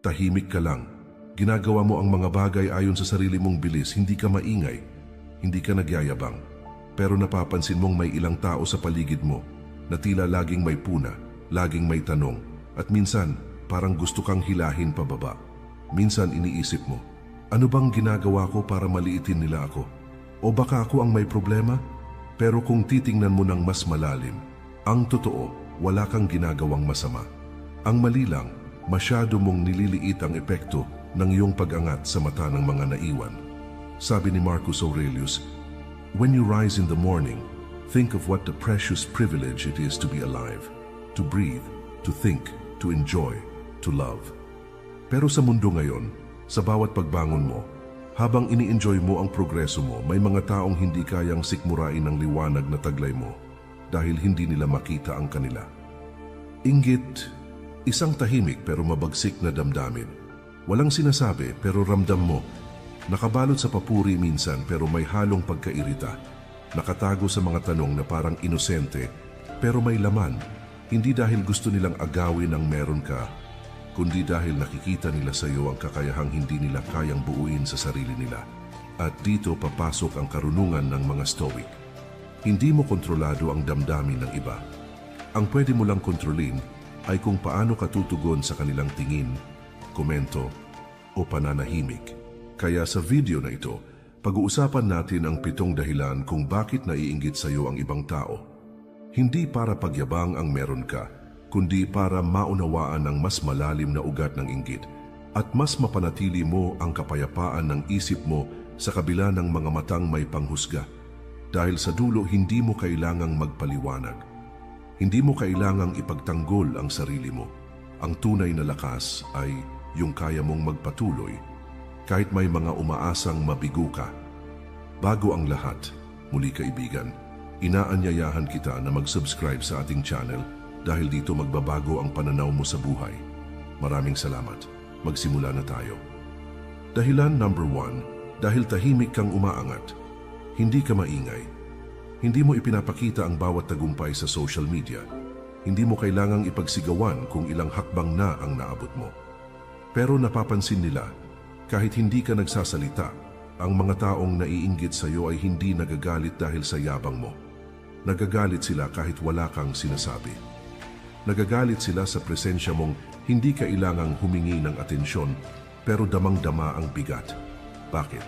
Tahimik ka lang. Ginagawa mo ang mga bagay ayon sa sarili mong bilis, hindi ka maingay, hindi ka nagyayabang. Pero napapansin mong may ilang tao sa paligid mo na tila laging may puna, laging may tanong, at minsan parang gusto kang hilahin pababa. Minsan iniisip mo, ano bang ginagawa ko para maliitin nila ako? O baka ako ang may problema? Pero kung titingnan mo ng mas malalim, ang totoo, wala kang ginagawang masama. Ang mali lang, masyado mong nililiit ang epekto ng iyong pag-angat sa mata ng mga naiwan. Sabi ni Marcus Aurelius, "When you rise in the morning, think of what the precious privilege it is to be alive, to breathe, to think, to enjoy, to love." Pero sa mundo ngayon, sa bawat pagbangon mo, habang ini-enjoy mo ang progreso mo, may mga taong hindi kayang sikmurain ang liwanag na taglay mo dahil hindi nila makita ang kanila. Inggit, isang tahimik pero mabagsik na damdamin. Walang sinasabi pero ramdam mo. Nakabalot sa papuri minsan pero may halong pagkairita. Nakatago sa mga tanong na parang inosente pero may laman. Hindi dahil gusto nilang agawin ang meron ka, kundi dahil nakikita nila sa iyo ang kakayahang hindi nila kayang buuin sa sarili nila. At dito papasok ang karunungan ng mga Stoic. Hindi mo kontrolado ang damdamin ng iba. Ang pwede mo lang kontrolin ay kung paano ka tutugon sa kanilang tingin, komento o pananahimik. Kaya sa video na ito, pag-uusapan natin ang 7 dahilan kung bakit naiinggit sa iyo ang ibang tao. Hindi para pagyabang ang meron ka, kundi para maunawaan ang mas malalim na ugat ng inggit at mas mapanatili mo ang kapayapaan ng isip mo sa kabila ng mga matang may panghusga. Dahil sa dulo, hindi mo kailangang magpaliwanag. Hindi mo kailangang ipagtanggol ang sarili mo. Ang tunay na lakas ay yung kaya mong magpatuloy kahit may mga umaasang mabigo ka. Bago ang lahat, muli kaibigan, inaanyayahan kita na mag-subscribe sa ating channel dahil dito magbabago ang pananaw mo sa buhay. Maraming salamat. Magsimula na tayo. Dahilan number 1, dahil tahimik kang umaangat. Hindi ka maingay. Hindi mo ipinapakita ang bawat tagumpay sa social media. Hindi mo kailangang ipagsigawan kung ilang hakbang na ang naabot mo. Pero napapansin nila, kahit hindi ka nagsasalita, ang mga taong naiinggit sa iyo ay hindi nagagalit dahil sa yabang mo. Nagagalit sila kahit wala kang sinasabi. Nagagalit sila sa presensya mong hindi kailangang humingi ng atensyon pero damang-dama ang bigat. Bakit?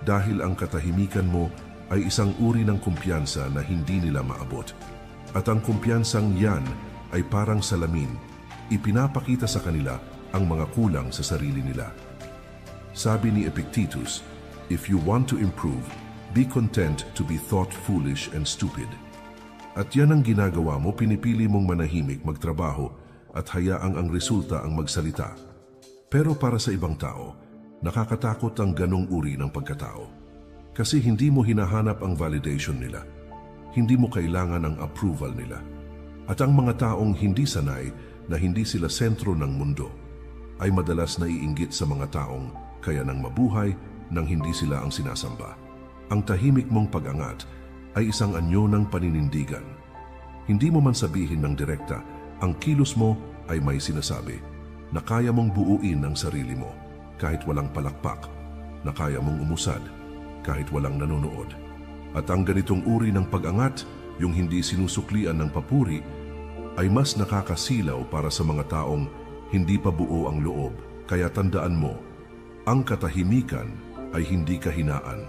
Dahil ang katahimikan mo ay isang uri ng kumpiyansa na hindi nila maabot. At ang kumpiyansang yan ay parang salamin, ipinapakita sa kanila ang mga kulang sa sarili nila. Sabi ni Epictetus, "If you want to improve, be content to be thought foolish and stupid." At yan ang ginagawa mo, pinipili mong manahimik, magtrabaho at hayaang ang resulta ang magsalita. Pero para sa ibang tao, nakakatakot ang ganong uri ng pagkatao. Kasi hindi mo hinahanap ang validation nila. Hindi mo kailangan ang approval nila. At ang mga taong hindi sanay na hindi sila sentro ng mundo ay madalas naiinggit sa mga taong kaya nang mabuhay nang hindi sila ang sinasamba. Ang tahimik mong pag-angat ay isang anyo ng paninindigan. Hindi mo man sabihin ng direkta, ang kilos mo ay may sinasabi na kaya mong buuin ang sarili mo kahit walang palakpak, na kaya mong umusad kahit walang nanonood. At ang ganitong uri ng pag-angat, yung hindi sinusuklian ng papuri, ay mas nakakasilaw para sa mga taong hindi pa buo ang loob. Kaya tandaan mo, ang katahimikan ay hindi kahinaan.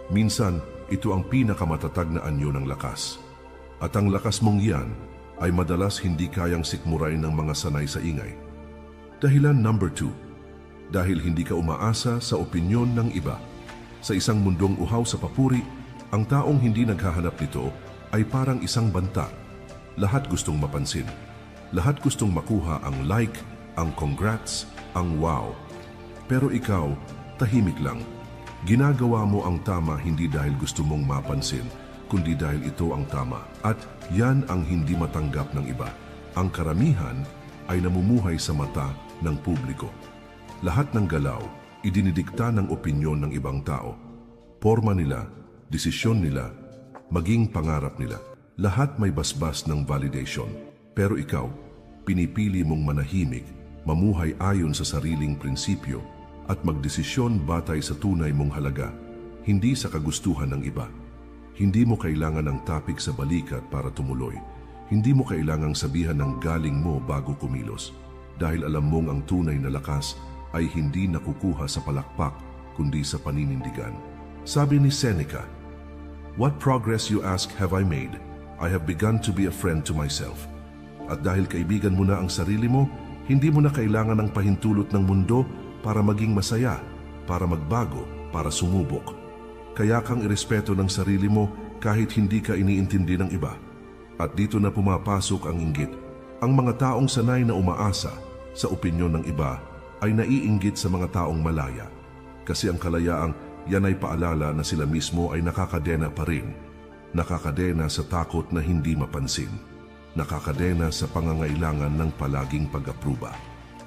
Minsan, ito ang pinakamatatag na anyo ng lakas. At ang lakas mong yan ay madalas hindi kayang sikmurain ng mga sanay sa ingay. Dahilan number 2, dahil hindi ka umaasa sa opinyon ng iba. Sa isang mundong uhaw sa papuri, ang taong hindi naghahanap nito ay parang isang banta. Lahat gustong mapansin. Lahat gustong makuha ang like, ang congrats, ang wow. Pero ikaw, tahimik lang. Ginagawa mo ang tama hindi dahil gusto mong mapansin, kundi dahil ito ang tama. At yan ang hindi matanggap ng iba. Ang karamihan ay namumuhay sa mata ng publiko. Lahat ng galaw, idinidikta ng opinyon ng ibang tao. Porma nila, desisyon nila, maging pangarap nila. Lahat may basbas ng validation. Pero ikaw, pinipili mong manahimik, mamuhay ayon sa sariling prinsipyo, at magdesisyon batay sa tunay mong halaga, hindi sa kagustuhan ng iba. Hindi mo kailangan ng tapik sa balikat para tumuloy. Hindi mo kailangang sabihan ng galing mo bago kumilos, dahil alam mong ang tunay na lakas ay hindi nakukuha sa palakpak kundi sa paninindigan. Sabi ni Seneca, "What progress you ask have I made? I have begun to be a friend to myself." At dahil kaibigan mo na ang sarili mo, hindi mo na kailangan ng pahintulot ng mundo para maging masaya, para magbago, para sumubok. Kaya kang irespeto ng sarili mo kahit hindi ka iniintindi ng iba. At dito na pumapasok ang inggit. Ang mga taong sanay na umaasa sa opinyon ng iba ay naiinggit sa mga taong malaya. Kasi ang kalayaang yan ay paalala na sila mismo ay nakakadena pa rin. Nakakadena sa takot na hindi mapansin. Nakakadena sa pangangailangan ng palaging pag-apruba.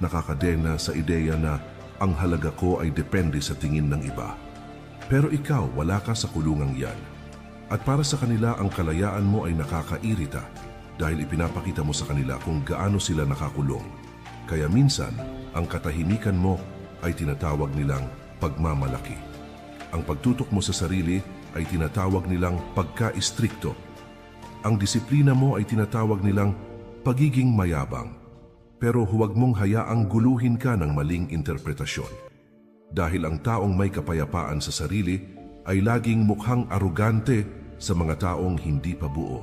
Nakakadena sa ideya na ang halaga ko ay depende sa tingin ng iba. Pero ikaw, wala ka sa kulungang yan. At para sa kanila, ang kalayaan mo ay nakakairita dahil ipinapakita mo sa kanila kung gaano sila nakakulong. Kaya minsan, ang katahimikan mo ay tinatawag nilang pagmamalaki. Ang pagtutok mo sa sarili ay tinatawag nilang pagka-istrikto. Ang disiplina mo ay tinatawag nilang pagiging mayabang. Pero huwag mong hayaang guluhin ka ng maling interpretasyon. Dahil ang taong may kapayapaan sa sarili ay laging mukhang arugante sa mga taong hindi pa buo.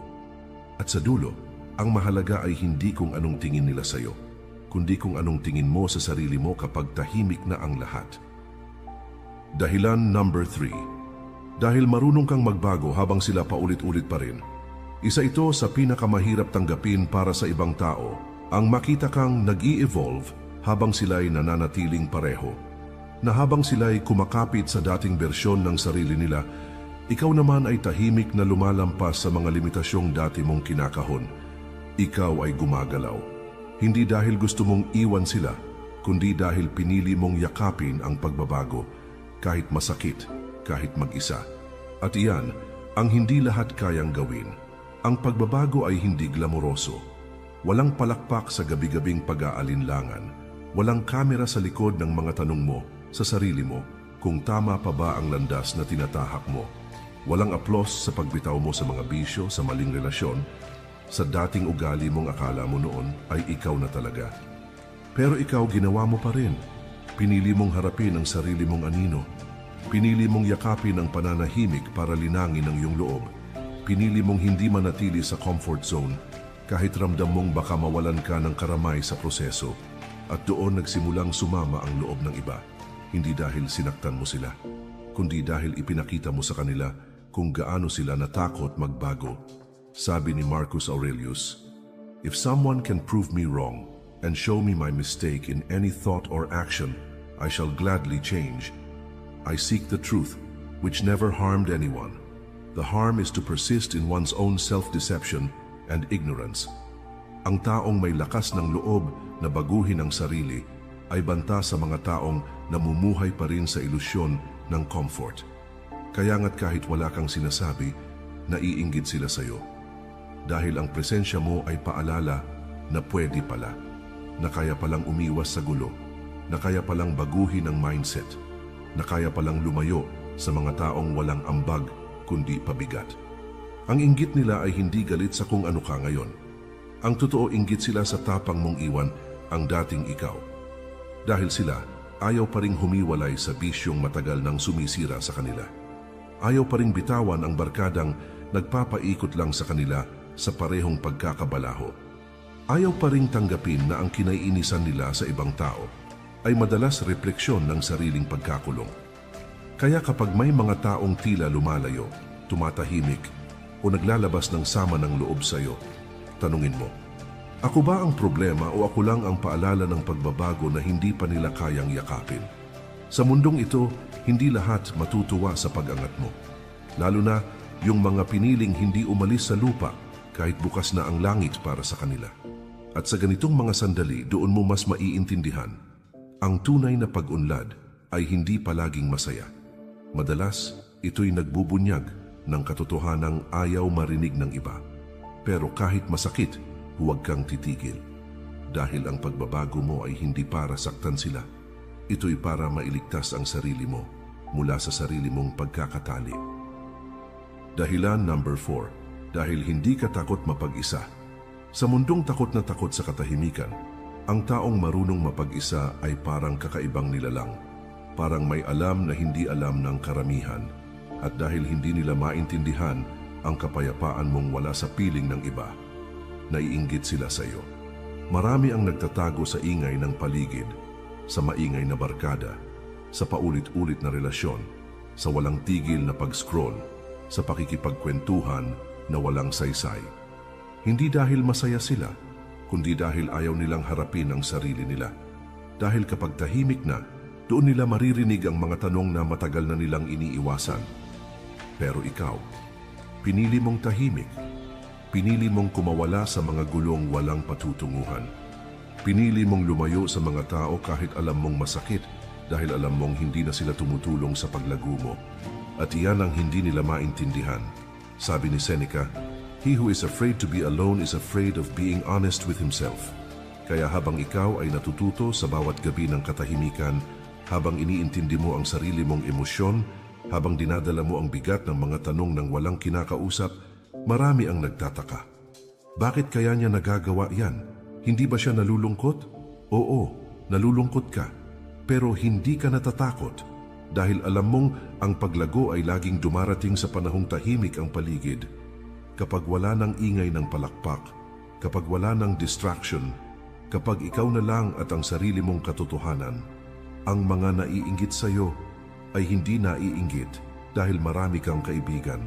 At sa dulo, ang mahalaga ay hindi kung anong tingin nila sa iyo, kundi kung anong tingin mo sa sarili mo kapag tahimik na ang lahat. Dahilan number 3. Dahil marunong kang magbago habang sila paulit-ulit pa rin. Isa ito sa pinakamahirap tanggapin para sa ibang tao, ang makita kang nag-i-evolve habang sila'y nananatiling pareho. Na habang sila'y kumakapit sa dating bersyon ng sarili nila, ikaw naman ay tahimik na lumalampas sa mga limitasyong dati mong kinakahon. Ikaw ay gumagalaw. Hindi dahil gusto mong iwan sila, kundi dahil pinili mong yakapin ang pagbabago, kahit masakit, kahit mag-isa. At iyan, ang hindi lahat kayang gawin. Ang pagbabago ay hindi glamoroso. Walang palakpak sa gabi-gabing pag-aalinlangan. Walang kamera sa likod ng mga tanong mo sa sarili mo kung tama pa ba ang landas na tinatahak mo. Walang aplos sa pagbitaw mo sa mga bisyo, sa maling relasyon. Sa dating ugali mong akala mo noon ay ikaw na talaga. Pero ikaw ginawa mo pa rin. Pinili mong harapin ang sarili mong anino. Pinili mong yakapin ang pananahimik para linangin ang iyong loob. Pinili mong hindi manatili sa comfort zone kahit ramdam mong baka mawalan ka ng karamay sa proseso. At doon nagsimulang sumama ang loob ng iba. Hindi dahil sinaktan mo sila, kundi dahil ipinakita mo sa kanila kung gaano sila natakot magbago. Sabi ni Marcus Aurelius, "If someone can prove me wrong and show me my mistake in any thought or action, I shall gladly change. I seek the truth, which never harmed anyone. The harm is to persist in one's own self-deception and ignorance." Ang taong may lakas ng loob na baguhin ang sarili ay banta sa mga taong namumuhay pa rin sa ilusyon ng comfort. Kaya nga't kahit wala kang sinasabi, naiinggit sila sa iyo. Dahil ang presensya mo ay paalala na pwede pala, na kaya palang umiwas sa gulo, na kaya palang baguhin ang mindset, na kaya palang lumayo sa mga taong walang ambag kundi pabigat. Ang inggit nila ay hindi galit sa kung ano ka ngayon. Ang totoo, inggit sila sa tapang mong iwan ang dating ikaw. Dahil sila, ayaw pa ring humiwalay sa bisyong matagal nang sumisira sa kanila. Ayaw pa ring bitawan ang barkadang nagpapaikot lang sa kanila sa parehong pagkakabalaho. Ayaw pa ring tanggapin na ang kinaiinisan nila sa ibang tao ay madalas refleksyon ng sariling pagkakulong. Kaya kapag may mga taong tila lumalayo, tumatahimik, o naglalabas ng sama ng loob sa iyo, tanungin mo, ako ba ang problema o ako lang ang paalala ng pagbabago na hindi pa nila kayang yakapin? Sa mundong ito, hindi lahat matutuwa sa pag-angat mo. Lalo na yung mga piniling hindi umalis sa lupa kahit bukas na ang langit para sa kanila. At sa ganitong mga sandali, doon mo mas maiintindihan. Ang tunay na pag-unlad ay hindi palaging masaya. Madalas, ito'y nagbubunyag ng katotohanang ayaw marinig ng iba. Pero kahit masakit, huwag kang titigil. dahil ang pagbabago mo ay hindi para saktan sila. Ito'y para mailigtas ang sarili mo mula sa sarili mong pagkakatali. Dahilan number 4, dahil hindi ka takot mapag-isa. Sa mundong takot na takot sa katahimikan, ang taong marunong mapag-isa ay parang kakaibang nilalang. Parang may alam na hindi alam ng karamihan. At dahil hindi nila maintindihan ang kapayapaan mong wala sa piling ng iba, naiinggit sila sa iyo. Marami ang nagtatago sa ingay ng paligid, sa maingay na barkada, sa paulit-ulit na relasyon, sa walang tigil na pag-scroll, sa pakikipagkwentuhan na walang saysay. Hindi dahil masaya sila, kundi dahil ayaw nilang harapin ang sarili nila. Dahil kapag tahimik na, doon nila maririnig ang mga tanong na matagal na nilang iniiwasan. Pero ikaw, pinili mong tahimik. Pinili mong kumawala sa mga gulong walang patutunguhan. Pinili mong lumayo sa mga tao kahit alam mong masakit dahil alam mong hindi na sila tumutulong sa paglago mo. At iyan ang hindi nila maintindihan. Sabi ni Seneca, "He who is afraid to be alone is afraid of being honest with himself." Kaya habang ikaw ay natututo sa bawat gabi ng katahimikan, habang iniintindi mo ang sarili mong emosyon, habang dinadala mo ang bigat ng mga tanong ng walang kinakausap, marami ang nagtataka. Bakit kaya niya nagagawa yan? Hindi ba siya nalulungkot? Oo, nalulungkot ka. Pero hindi ka natatakot dahil alam mong ang paglago ay laging dumarating sa panahong tahimik ang paligid. Kapag wala ng ingay ng palakpak, kapag wala ng distraction, kapag ikaw na lang at ang sarili mong katotohanan, ang mga naiinggit sa iyo ay hindi naiinggit dahil marami kang kaibigan.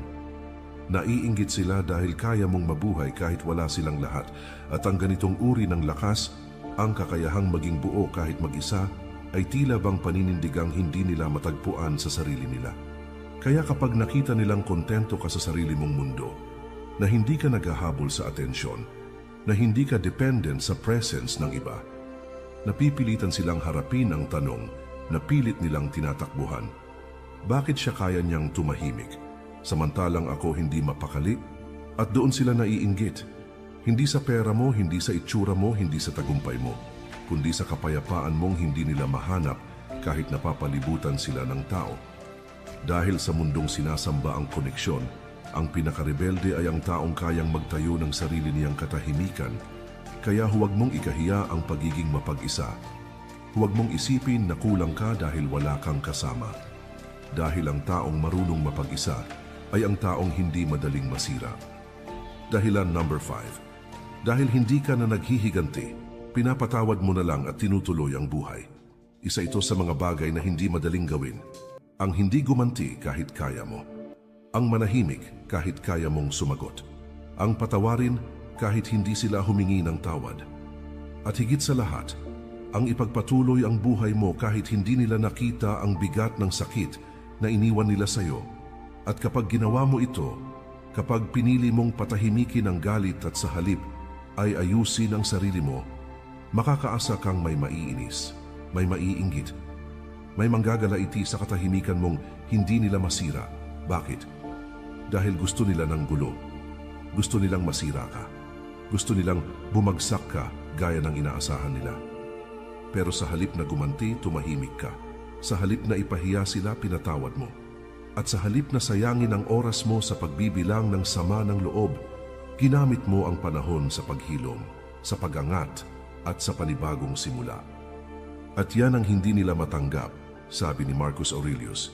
Naiinggit sila dahil kaya mong mabuhay kahit wala silang lahat, at ang ganitong uri ng lakas, ang kakayahang maging buo kahit mag-isa, ay tila bang paninindigang hindi nila matagpuan sa sarili nila. Kaya kapag nakita nilang kontento ka sa sarili mong mundo, na hindi ka naghahabol sa atensyon, na hindi ka dependent sa presence ng iba, napipilitan silang harapin ang tanong na pilit nilang tinatakbuhan. Bakit siya kaya niyang tumahimik? Samantalang ako hindi mapakali, at doon sila naiinggit. Hindi sa pera mo, hindi sa itsura mo, hindi sa tagumpay mo, kundi sa kapayapaan mong hindi nila mahanap kahit napapalibutan sila ng tao. Dahil sa mundong sinasamba ang koneksyon, ang pinakarebelde ay ang taong kayang magtayo ng sarili niyang katahimikan. Kaya huwag mong ikahiya ang pagiging mapag-isa. Huwag mong isipin na kulang ka dahil wala kang kasama. Dahil ang taong marunong mapag-isa ay ang taong hindi madaling masira. Dahilan number 5. Dahil hindi ka na naghihiganti, pinapatawad mo na lang at tinutuloy ang buhay. Isa ito sa mga bagay na hindi madaling gawin. Ang hindi gumanti kahit kaya mo. Ang manahimik kahit kaya mong sumagot. Ang patawarin kahit hindi sila humingi ng tawad. At higit sa lahat, ang ipagpatuloy ang buhay mo kahit hindi nila nakita ang bigat ng sakit na iniwan nila sa iyo. At kapag ginawa mo ito, kapag pinili mong patahimikin ang galit at sa halip ay ayusin ang sarili mo, makakaasa kang may maiinis, may maiinggit, may manggagalaiti sa katahimikan mong hindi nila masira. Bakit? Dahil gusto nila ng gulo. Gusto nilang masira ka. Gusto nilang bumagsak ka gaya ng inaasahan nila. Pero sa halip na gumanti, tumahimik ka. Sa halip na ipahiya sila, pinatawad mo. At sa halip na sayangin ang oras mo sa pagbibilang ng sama ng loob, ginamit mo ang panahon sa paghilom, sa pagangat, at sa panibagong simula. At yan ang hindi nila matanggap, sabi ni Marcus Aurelius.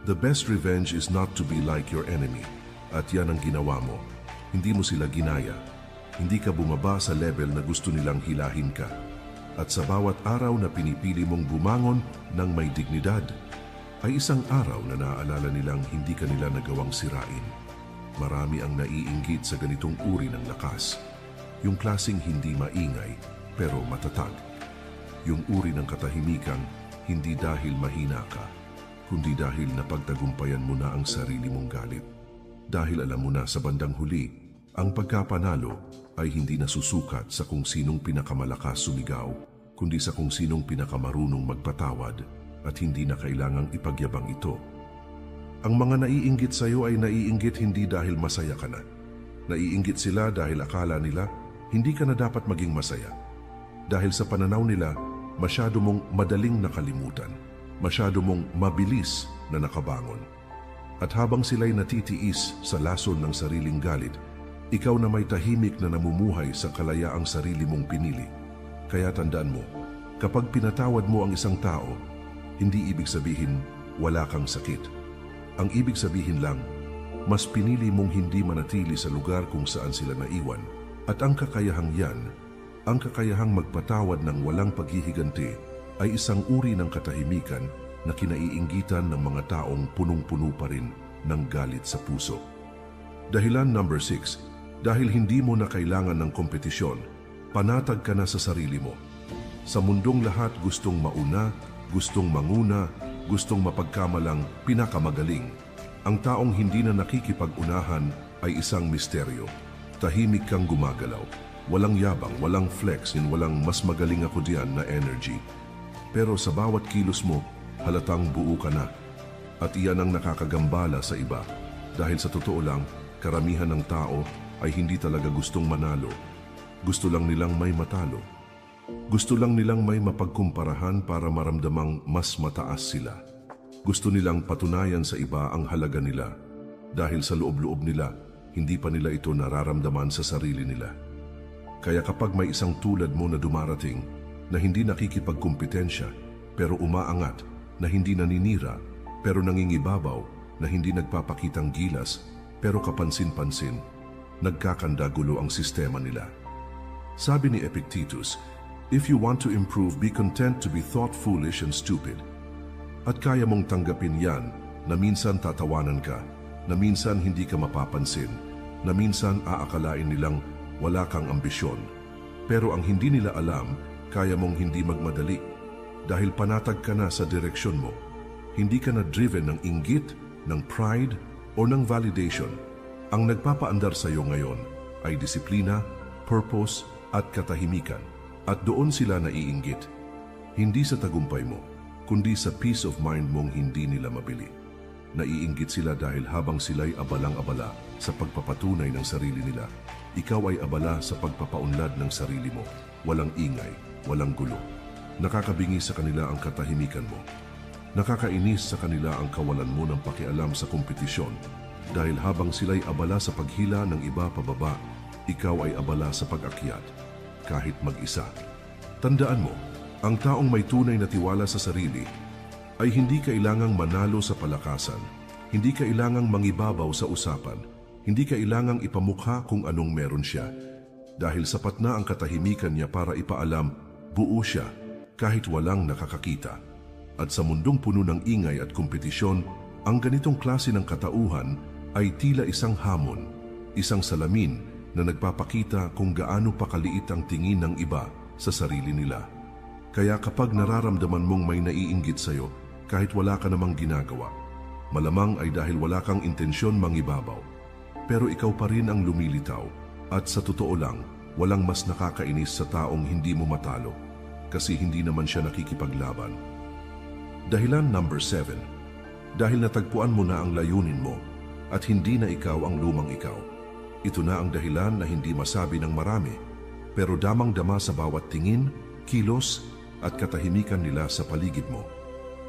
The best revenge is not to be like your enemy. At yan ang ginawa mo. Hindi mo sila ginaya. Hindi ka bumaba sa level na gusto nilang hilahin ka. At sa bawat araw na pinipili mong bumangon ng may dignidad, ay isang araw na naaalala nilang hindi ka nila nagawang sirain. Marami ang naiinggit sa ganitong uri ng lakas. Yung klaseng hindi maingay, pero matatag. Yung uri ng katahimikan, hindi dahil mahina ka, kundi dahil napagtagumpayan mo na ang sarili mong galit. Dahil alam mo na sa bandang huli, ang pagkapanalo ay hindi nasusukat sa kung sinong pinakamalakas sumigaw, kundi sa kung sinong pinakamarunong magpatawad. At hindi na kailangang ipagyabang ito. Ang mga naiinggit sa iyo ay naiinggit hindi dahil masaya ka na. Naiinggit sila dahil akala nila hindi ka na dapat maging masaya. Dahil sa pananaw nila, masyado mong madaling nakalimutan, masyado mong mabilis na nakabangon. At habang sila'y natitiis sa lason ng sariling galit, ikaw na may tahimik na namumuhay sa kalayaang sarili mong pinili. Kaya tandaan mo, kapag pinatawad mo ang isang tao, hindi ibig sabihin wala kang sakit. Ang ibig sabihin lang, mas pinili mong hindi manatili sa lugar kung saan sila naiwan. At ang kakayahang yan, ang kakayahang magpatawad ng walang paghihiganti, ay isang uri ng katahimikan na kinaiinggitan ng mga taong punong-puno pa rin ng galit sa puso. Dahilan number 6, dahil hindi mo na kailangan ng kompetisyon, panatag ka na sa sarili mo. Sa mundong lahat gustong mauna, gustong manguna, gustong mapagkamalang pinakamagaling. Ang taong hindi na nakikipag-unahan ay isang misteryo. Tahimik kang gumagalaw. Walang yabang, walang flex, walang mas magaling ako diyan na energy. Pero sa bawat kilos mo, halatang buo ka na. At iyan ang nakakagambala sa iba. Dahil sa totoo lang, karamihan ng tao ay hindi talaga gustong manalo. Gusto lang nilang may matalo. Gusto lang nilang may mapagkumparahan para maramdamang mas mataas sila. Gusto nilang patunayan sa iba ang halaga nila. Dahil sa loob-loob nila, hindi pa nila ito nararamdaman sa sarili nila. Kaya kapag may isang tulad mo na dumarating, na hindi nakikipagkumpetensya, pero umaangat, na hindi naninira, pero nangingibabaw, na hindi nagpapakitang gilas, pero kapansin-pansin, nagkakandagulo ang sistema nila. Sabi ni Epictetus, "If you want to improve, be content to be thought foolish and stupid." At kaya mong tanggapin yan na minsan tatawanan ka, na minsan hindi ka mapapansin, na minsan aakalain nilang wala kang ambisyon. Pero ang hindi nila alam, kaya mong hindi magmadali dahil panatag ka na sa direksyon mo. Hindi ka na driven ng inggit, ng pride, o ng validation. Ang nagpapaandar sa iyo ngayon ay disiplina, purpose, at katahimikan. At doon sila naiinggit. Hindi sa tagumpay mo, kundi sa peace of mind mong hindi nila mabili. Naiinggit sila dahil habang sila'y abalang-abala sa pagpapatunay ng sarili nila, ikaw ay abala sa pagpapaunlad ng sarili mo. Walang ingay, walang gulo. Nakakabingi sa kanila ang katahimikan mo. Nakakainis sa kanila ang kawalan mo ng pakialam sa kompetisyon dahil habang sila'y abala sa paghila ng iba pababa, ikaw ay abala sa pag-akyat, kahit mag-isa. Tandaan mo, ang taong may tunay na tiwala sa sarili ay hindi kailangang manalo sa palakasan, hindi kailangang mangibabaw sa usapan, hindi kailangang ipamukha kung anong meron siya. Dahil sapat na ang katahimikan niya para ipaalam, buo siya kahit walang nakakakita. At sa mundong puno ng ingay at kompetisyon, ang ganitong klase ng katauhan ay tila isang hamon, isang salamin na nagpapakita kung gaano pa kaliit ang tingin ng iba sa sarili nila. Kaya kapag nararamdaman mong may naiinggit sa'yo, kahit wala ka namang ginagawa, malamang ay dahil wala kang intensyon mangibabaw. Pero ikaw pa rin ang lumilitaw, at sa totoo lang, walang mas nakakainis sa taong hindi mo matalo, kasi hindi naman siya nakikipaglaban. Dahilan number 7, dahil natagpuan mo na ang layunin mo, at hindi na ikaw ang lumang ikaw. Ito na ang dahilan na hindi masabi ng marami, pero damang-dama sa bawat tingin, kilos, at katahimikan nila sa paligid mo.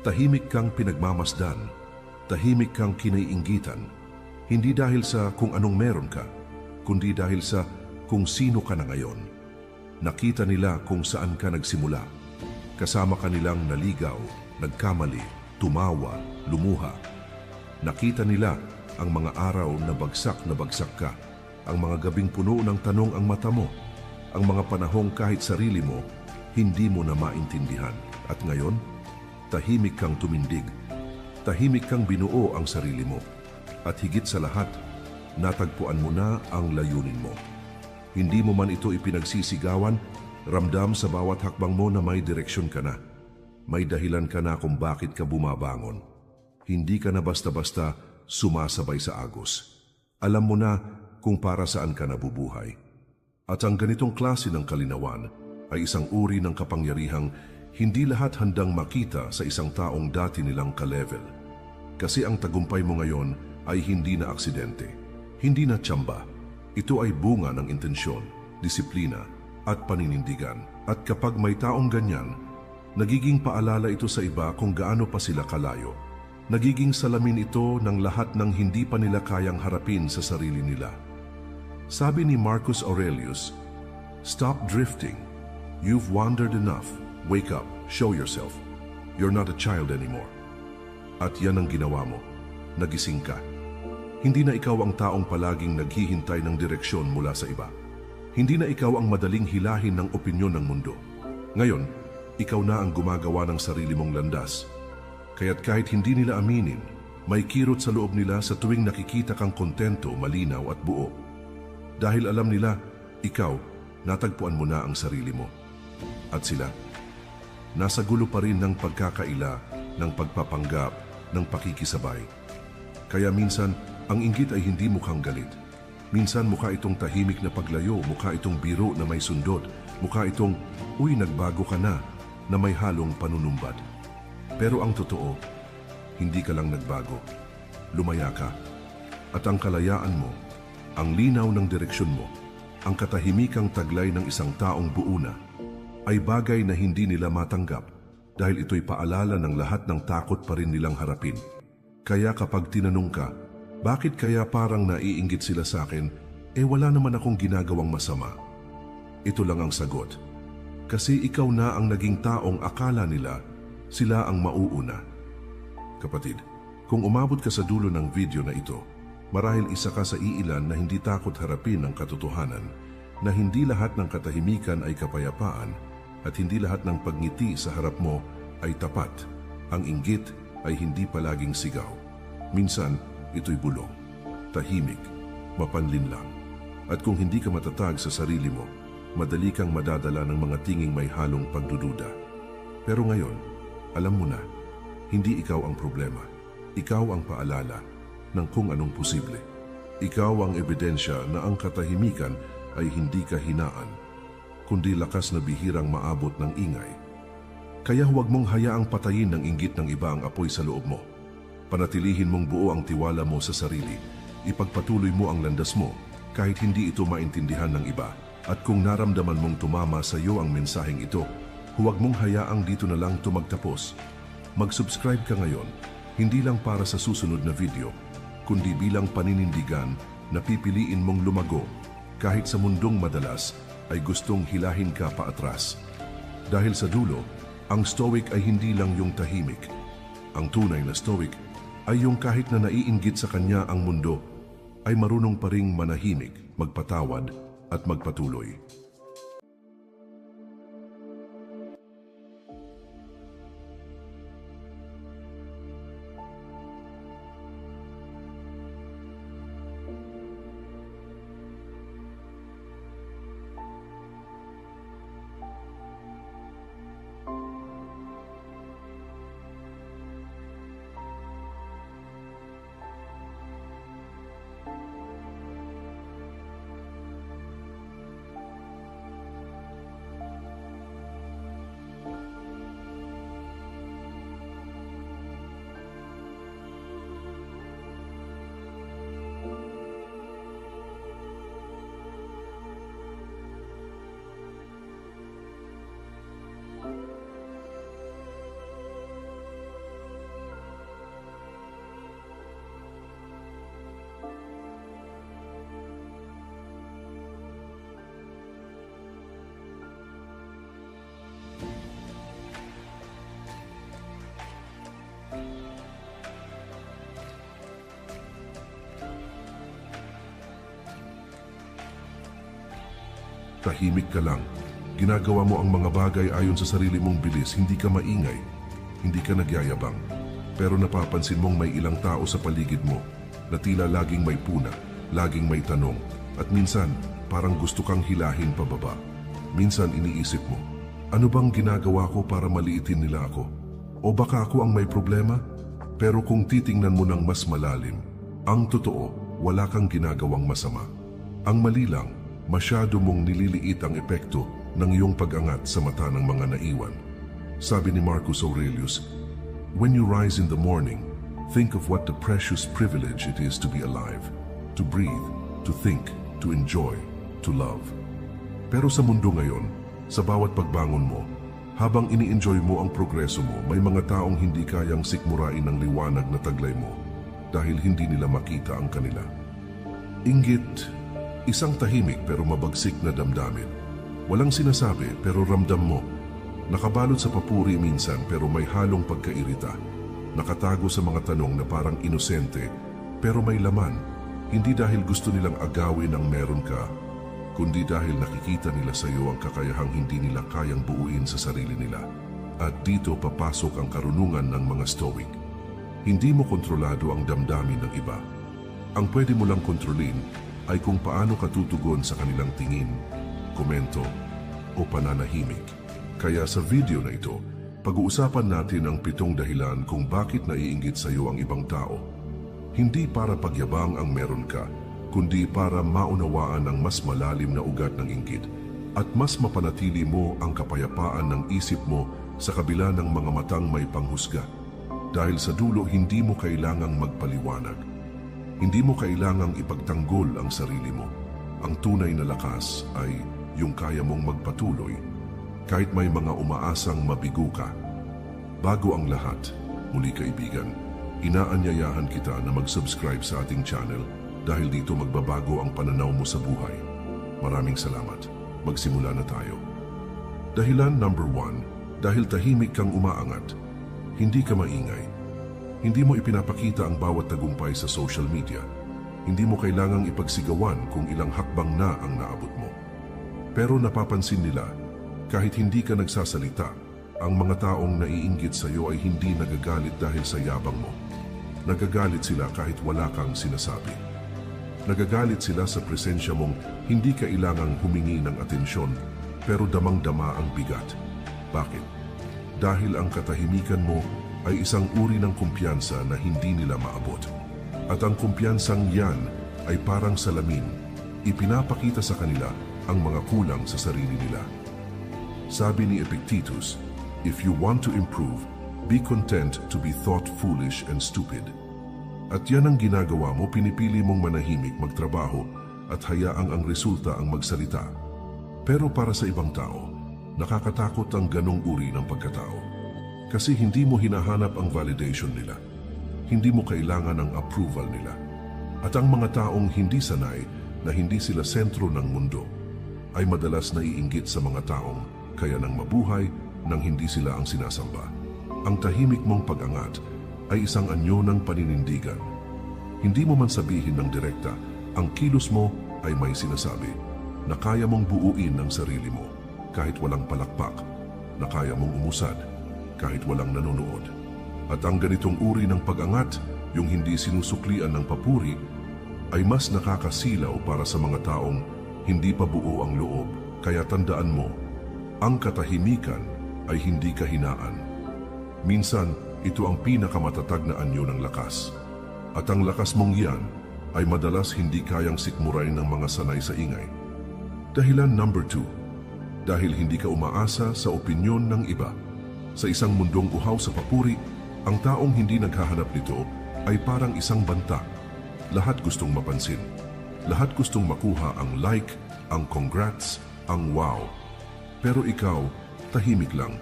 Tahimik kang pinagmamasdan, tahimik kang kinaiinggitan, hindi dahil sa kung anong meron ka, kundi dahil sa kung sino ka na ngayon. Nakita nila kung saan ka nagsimula. Kasama ka nilang naligaw, nagkamali, tumawa, lumuha. Nakita nila ang mga araw na bagsak ka, ang mga gabing puno ng tanong ang mata mo, ang mga panahong kahit sarili mo, hindi mo na maintindihan. At ngayon, tahimik kang tumindig, tahimik kang binuo ang sarili mo. At higit sa lahat, natagpuan mo na ang layunin mo. Hindi mo man ito ipinagsisigawan, ramdam sa bawat hakbang mo na may direksyon ka na. May dahilan ka na kung bakit ka bumabangon. Hindi ka na basta-basta sumasabay sa agos. Alam mo na kung para saan ka nabubuhay. At ang ganitong klase ng kalinawan ay isang uri ng kapangyarihang hindi lahat handang makita sa isang taong dati nilang ka-level. Kasi ang tagumpay mo ngayon ay hindi na aksidente, hindi na tsamba. Ito ay bunga ng intensyon, disiplina, at paninindigan. At kapag may taong ganyan, nagiging paalala ito sa iba kung gaano pa sila kalayo. Nagiging salamin ito ng lahat ng hindi pa nila kayang harapin sa sarili nila. Sabi ni Marcus Aurelius, "Stop drifting. You've wandered enough. Wake up. Show yourself. You're not a child anymore." At yan ang ginawa mo. Nagising ka. Hindi na ikaw ang taong palaging naghihintay ng direksyon mula sa iba. Hindi na ikaw ang madaling hilahin ng opinyon ng mundo. Ngayon, ikaw na ang gumagawa ng sarili mong landas. Kaya't kahit hindi nila aminin, may kirot sa loob nila sa tuwing nakikita kang kontento, malinaw at buo. Dahil alam nila, ikaw, natagpuan mo na ang sarili mo. At sila, nasa gulo pa rin ng pagkakaila, ng pagpapanggap, ng pakikisabay. Kaya minsan, ang inggit ay hindi mukhang galit. Minsan mukha itong tahimik na paglayo, mukha itong biro na may sundot, mukha itong, "Uy, nagbago ka na," na may halong panunumbad. Pero ang totoo, hindi ka lang nagbago. Lumaya ka. At ang kalayaan mo, ang linaw ng direksyon mo, ang katahimikang taglay ng isang taong buo na, ay bagay na hindi nila matanggap dahil ito'y paalala ng lahat ng takot pa rin nilang harapin. Kaya kapag tinanong ka, bakit kaya parang naiinggit sila sa akin, wala naman akong ginagawang masama. Ito lang ang sagot. Kasi ikaw na ang naging taong akala nila sila ang mauuna. Kapatid, kung umabot ka sa dulo ng video na ito, marahil isa ka sa iilan na hindi takot harapin ang katotohanan, na hindi lahat ng katahimikan ay kapayapaan at hindi lahat ng pagngiti sa harap mo ay tapat. Ang inggit ay hindi palaging sigaw. Minsan, ito'y bulong, tahimik, mapanlinlang. At kung hindi ka matatag sa sarili mo, madali kang madadala ng mga tinging may halong pagdududa. Pero ngayon, alam mo na, hindi ikaw ang problema. Ikaw ang paalala ng kung anong posible. Ikaw ang ebidensya na ang katahimikan ay hindi kahinaan, kundi lakas na bihirang maabot ng ingay. Kaya huwag mong hayaang patayin ng inggit ng iba ang apoy sa loob mo. Panatilihin mong buo ang tiwala mo sa sarili. Ipagpatuloy mo ang landas mo kahit hindi ito maintindihan ng iba. At kung naramdaman mong tumama sa iyo ang mensaheng ito, huwag mong hayaang dito na lang ito magtapos. Mag-subscribe ka ngayon, hindi lang para sa susunod na video, kundi bilang paninindigan na pipiliin mong lumago kahit sa mundong madalas ay gustong hilahin ka paatras. Dahil sa dulo, ang stoic ay hindi lang yung tahimik. Ang tunay na stoic ay yung kahit na naiinggit sa kanya ang mundo, ay marunong pa ring manahimik, magpatawad at magpatuloy. Tahimik ka lang. Ginagawa mo ang mga bagay ayon sa sarili mong bilis. Hindi ka maingay. Hindi ka nagyayabang. Pero napapansin mong may ilang tao sa paligid mo na tila laging may puna, laging may tanong. At minsan, parang gusto kang hilahin pababa. Minsan iniisip mo, ano bang ginagawa ko para maliitin nila ako? O baka ako ang may problema? Pero kung titingnan mo ng mas malalim, ang totoo, wala kang ginagawang masama. Ang mali lang, masyado mong nililiit ang epekto ng iyong pag-angat sa mata ng mga naiwan. Sabi ni Marcus Aurelius, "When you rise in the morning, think of what the precious privilege it is to be alive, to breathe, to think, to enjoy, to love." Pero sa mundo ngayon, sa bawat pagbangon mo, habang ini-enjoy mo ang progreso mo, may mga taong hindi kayang sikmurain ng liwanag na taglay mo dahil hindi nila makita ang kanila. Inggit, isang tahimik pero mabagsik na damdamin. Walang sinasabi pero ramdam mo. Nakabalot sa papuri minsan pero may halong pagkairita. Nakatago sa mga tanong na parang inosente pero may laman. Hindi dahil gusto nilang agawin ang meron ka, kundi dahil nakikita nila sa iyo ang kakayahang hindi nila kayang buuin sa sarili nila. At dito papasok ang karunungan ng mga Stoic. Hindi mo kontrolado ang damdamin ng iba. Ang pwede mo lang kontrolin ay kung paano ka tutugon sa kanilang tingin, komento o pananahimik. Kaya sa video na ito, pag-uusapan natin ang 7 dahilan kung bakit naiinggit sa iyo ang ibang tao. Hindi para pagyabang ang meron ka, kundi para maunawaan ang mas malalim na ugat ng inggit at mas mapanatili mo ang kapayapaan ng isip mo sa kabila ng mga matang may panghusga. Dahil sa dulo, hindi mo kailangang magpaliwanag. Hindi mo kailangang ipagtanggol ang sarili mo. Ang tunay na lakas ay yung kaya mong magpatuloy kahit may mga umaasang mabigo ka. Bago ang lahat, muli kaibigan, inaanyayahan kita na mag-subscribe sa ating channel dahil dito magbabago ang pananaw mo sa buhay. Maraming salamat. Magsimula na tayo. Dahilan number 1, dahil tahimik kang umaangat. Hindi ka maingay. Hindi mo ipinapakita ang bawat tagumpay sa social media. Hindi mo kailangang ipagsigawan kung ilang hakbang na ang naabot mo. Pero napapansin nila, kahit hindi ka nagsasalita, ang mga taong naiinggit sa iyo ay hindi nagagalit dahil sa yabang mo. Nagagalit sila kahit wala kang sinasabi. Nagagalit sila sa presensya mong hindi kailangang humingi ng atensyon pero damang-dama ang bigat. Bakit? Dahil ang katahimikan mo ay isang uri ng kumpiyansa na hindi nila maabot. At ang kumpiyansang yan ay parang salamin. Ipinapakita sa kanila ang mga kulang sa sarili nila. Sabi ni Epictetus, "If you want to improve, be content to be thought foolish and stupid." At yan ang ginagawa mo, pinipili mong manahimik, magtrabaho at hayaang ang resulta ang magsalita. Pero para sa ibang tao, nakakatakot ang ganong uri ng pagkatao. Kasi hindi mo hinahanap ang validation nila. Hindi mo kailangan ang approval nila. At ang mga taong hindi sanay na hindi sila sentro ng mundo ay madalas naiinggit sa mga taong kaya nang mabuhay nang hindi sila ang sinasamba. Ang tahimik mong pag-angat ay isang anyo ng paninindigan. Hindi mo man sabihin ng direkta, ang kilos mo ay may sinasabi na kaya mong buuin ang sarili mo kahit walang palakpak, na kaya mong umusad kahit walang nanonood. At ang ganitong uri ng pag-angat, yung hindi sinusuklian ng papuri, ay mas nakakasilaw para sa mga taong hindi pa buo ang loob. Kaya tandaan mo, ang katahimikan ay hindi kahinaan. Minsan, ito ang pinakamatatag na anyo ng lakas. At ang lakas mong yan ay madalas hindi kayang sikmurain ng mga sanay sa ingay. Dahilan number 2, dahil hindi ka umaasa sa opinyon ng iba. Sa isang mundong uhaw sa papuri, ang taong hindi naghahanap nito ay parang isang banta. Lahat gustong mapansin. Lahat gustong makuha ang like, ang congrats, ang wow. Pero ikaw, tahimik lang.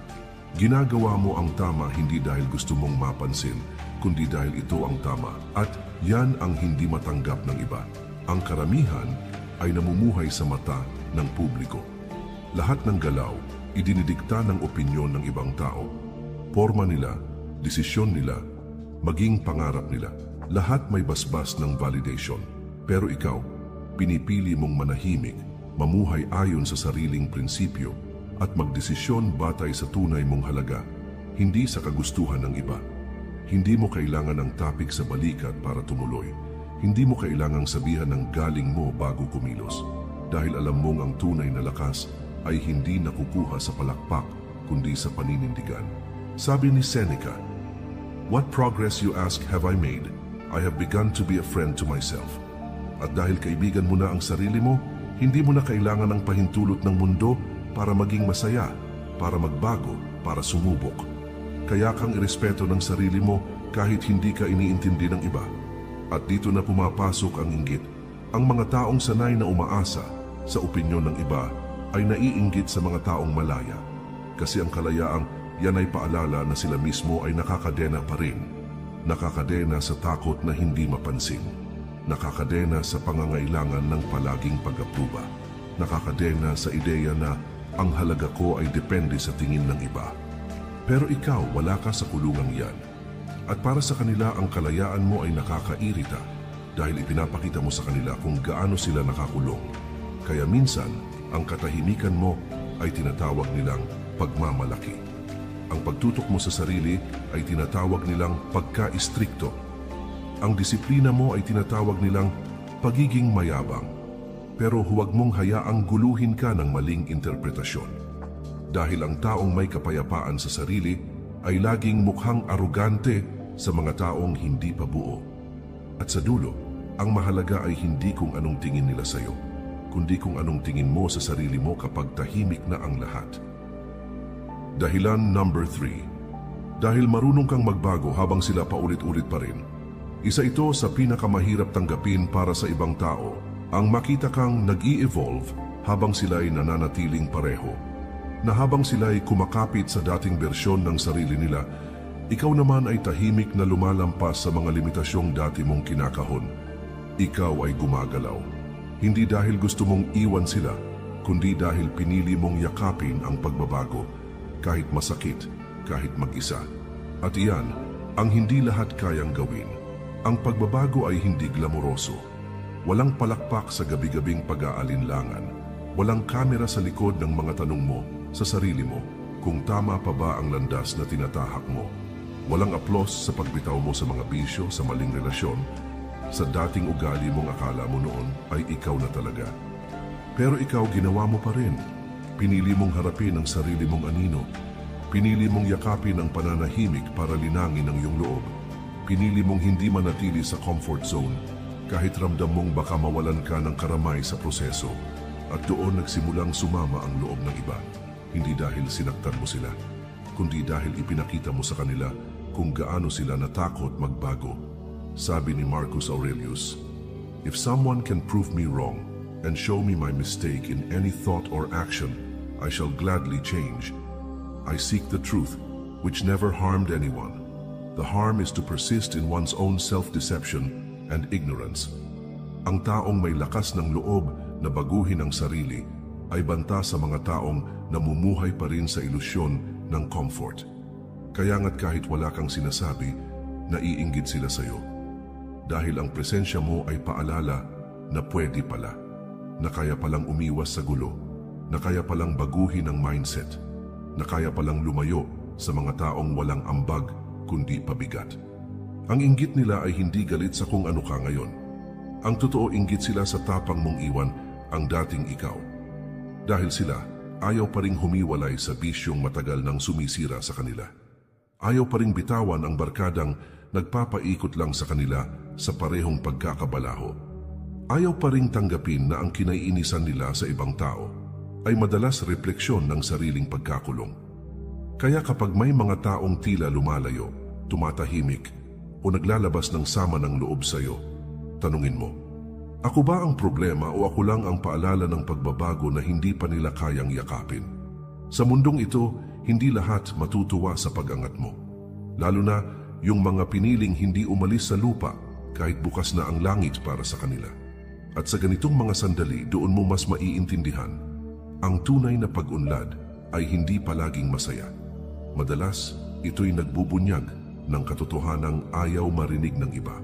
Ginagawa mo ang tama hindi dahil gusto mong mapansin, kundi dahil ito ang tama. At yan ang hindi matanggap ng iba. Ang karamihan ay namumuhay sa mata ng publiko. Lahat ng galaw, idinidikta ng opinyon ng ibang tao. Porma nila, desisyon nila, maging pangarap nila. Lahat may basbas ng validation. Pero ikaw, pinipili mong manahimik, mamuhay ayon sa sariling prinsipyo, at magdesisyon batay sa tunay mong halaga, hindi sa kagustuhan ng iba. Hindi mo kailangan ng topic sa balikat para tumuloy. Hindi mo kailangang sabihan ng galing mo bago kumilos. Dahil alam mong ang tunay na lakas ay hindi nakukuha sa palakpak, kundi sa paninindigan. Sabi ni Seneca, "What progress you ask have I made? I have begun to be a friend to myself." At dahil kaibigan mo na ang sarili mo, hindi mo na kailangan ng pahintulot ng mundo para maging masaya, para magbago, para sumubok. Kaya kang irespeto ng sarili mo kahit hindi ka iniintindi ng iba. At dito na pumapasok ang inggit. Ang mga taong sanay na umaasa sa opinyon ng iba ay naiinggit sa mga taong malaya kasi ang kalayaang yan ay paalala na sila mismo ay nakakadena pa rin. Nakakadena sa takot na hindi mapansin. Nakakadena sa pangangailangan ng palaging pag-apruba. Nakakadena sa ideya na ang halaga ko ay depende sa tingin ng iba. Pero ikaw, wala ka sa kulungang yan. At para sa kanila, ang kalayaan mo ay nakakairita dahil ipinapakita mo sa kanila kung gaano sila nakakulong. Kaya minsan, ang katahimikan mo ay tinatawag nilang pagmamalaki. Ang pagtutok mo sa sarili ay tinatawag nilang pagka-istrikto. Ang disiplina mo ay tinatawag nilang pagiging mayabang. Pero huwag mong hayaang guluhin ka ng maling interpretasyon. Dahil ang taong may kapayapaan sa sarili ay laging mukhang arugante sa mga taong hindi pa buo. At sa dulo, ang mahalaga ay hindi kung anong tingin nila sa'yo, kundi kung anong tingin mo sa sarili mo kapag tahimik na ang lahat. Dahilan number 3. Dahil marunong kang magbago habang sila paulit-ulit pa rin. Isa ito sa pinakamahirap tanggapin para sa ibang tao, ang makita kang nag-i-evolve habang sila'y nananatiling pareho. Na habang sila'y kumakapit sa dating bersyon ng sarili nila, ikaw naman ay tahimik na lumalampas sa mga limitasyong dati mong kinakahon. Ikaw ay gumagalaw. Hindi dahil gusto mong iwan sila, kundi dahil pinili mong yakapin ang pagbabago, kahit masakit, kahit mag-isa. At iyan, ang hindi lahat kayang gawin. Ang pagbabago ay hindi glamoroso. Walang palakpak sa gabi-gabing pag-aalinlangan. Walang kamera sa likod ng mga tanong mo sa sarili mo kung tama pa ba ang landas na tinatahak mo. Walang aplos sa pagbitaw mo sa mga bisyo, sa maling relasyon, sa dating ugali mong akala mo noon ay ikaw na talaga. Pero ikaw ginawa mo pa rin. Pinili mong harapin ang sarili mong anino. Pinili mong yakapin ang pananahimik para linangin ang iyong loob. Pinili mong hindi manatili sa comfort zone kahit ramdam mong baka mawalan ka ng karamay sa proseso. At doon nagsimulang sumama ang loob ng iba. Hindi dahil sinaktan mo sila, kundi dahil ipinakita mo sa kanila kung gaano sila natakot magbago. Sabi ni Marcus Aurelius, "If someone can prove me wrong and show me my mistake in any thought or action, I shall gladly change. I seek the truth, which never harmed anyone. The harm is to persist in one's own self-deception and ignorance." Ang taong may lakas ng loob na baguhin ang sarili ay banta sa mga taong namumuhay pa rin sa ilusyon ng comfort. Kaya nga't kahit wala kang sinasabi, naiinggit sila sa'yo. Dahil ang presensya mo ay paalala na pwede pala, na kaya palang umiwas sa gulo, na kaya palang baguhin ang mindset, na kaya palang lumayo sa mga taong walang ambag kundi pabigat. Ang inggit nila ay hindi galit sa kung ano ka ngayon. Ang totoo, inggit sila sa tapang mong iwan ang dating ikaw. Dahil sila, ayaw pa ring humiwalay sa bisyong matagal nang sumisira sa kanila. Ayaw pa ring bitawan ang barkadang nagpapaikot lang sa kanila sa parehong pagkakabalaho. Ayaw pa ring tanggapin na ang kinaiinisan nila sa ibang tao ay madalas refleksyon ng sariling pagkakulong. Kaya kapag may mga taong tila lumalayo, tumatahimik, o naglalabas ng sama ng loob sa iyo, tanungin mo, ako ba ang problema o ako lang ang paalala ng pagbabago na hindi pa nila kayang yakapin? Sa mundong ito, hindi lahat matutuwa sa pag-angat mo. Lalo na yung mga piniling hindi umalis sa lupa kahit bukas na ang langit para sa kanila. At sa ganitong mga sandali, doon mo mas maiintindihan. Ang tunay na pag-unlad ay hindi palaging masaya. Madalas, ito'y nagbubunyag ng katotohanang ayaw marinig ng iba.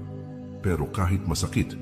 Pero kahit masakit,